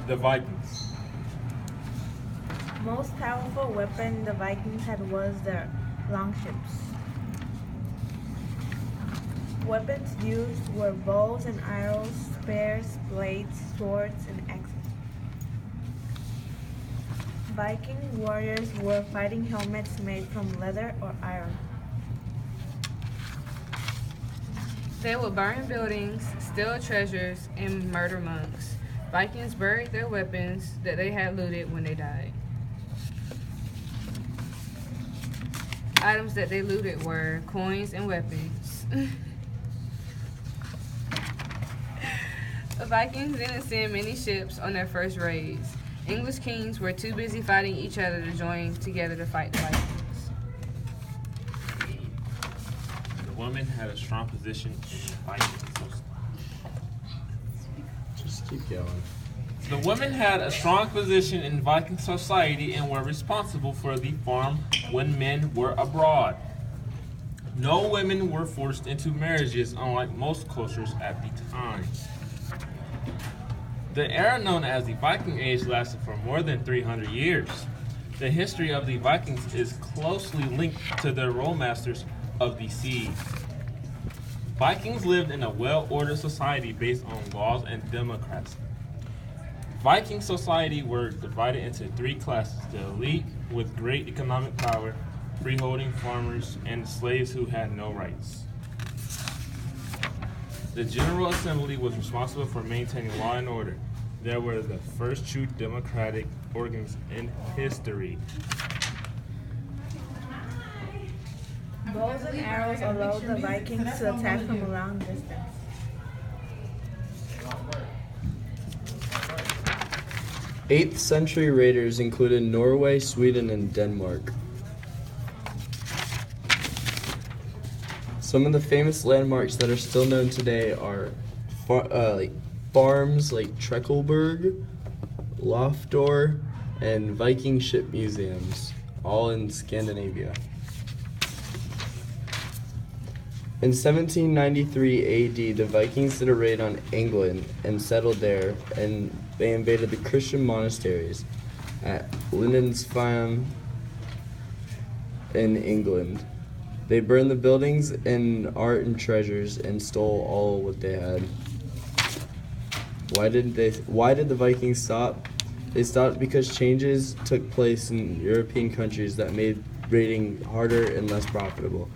the Vikings? Most powerful weapon the Vikings had was their longships. Weapons used were bows and arrows, spears, blades, swords, and axes. Viking warriors wore fighting helmets made from leather or iron. They would burn buildings, steal treasures, and murder monks. Vikings buried their weapons that they had looted when they died. Items that they looted were coins and weapons. The Vikings didn't send many ships on their first raids. English kings were too busy fighting each other to join together to fight the Vikings. The woman had a strong position in Vikings. Just keep going. The women had a strong position in Viking society and were responsible for the farm when men were abroad. No women were forced into marriages, unlike most cultures at the time. The era known as the Viking Age lasted for more than 300 years. The history of the Vikings is closely linked to the rollmasters of the sea. Vikings lived in a well-ordered society based on laws and democracy. Viking society were divided into three classes: the elite with great economic power, freeholding farmers, and slaves who had no rights. The General Assembly was responsible for maintaining law and order. They were the first true democratic organs in history. Bows and arrows allowed the Vikings to attack from a long distance. 8th century raiders included Norway, Sweden, and Denmark. Some of the famous landmarks that are still known today are farms like Trekkelberg, Lofdor, and Viking ship museums, all in Scandinavia. In 1793 AD, the Vikings did a raid on England and settled there, and they invaded the Christian monasteries at Lindisfarne in England. They burned the buildings and art and treasures and stole all what they had. Why did the Vikings stop? They stopped because changes took place in European countries that made raiding harder and less profitable.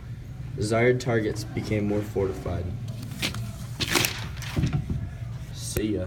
Desired targets became more fortified. See ya.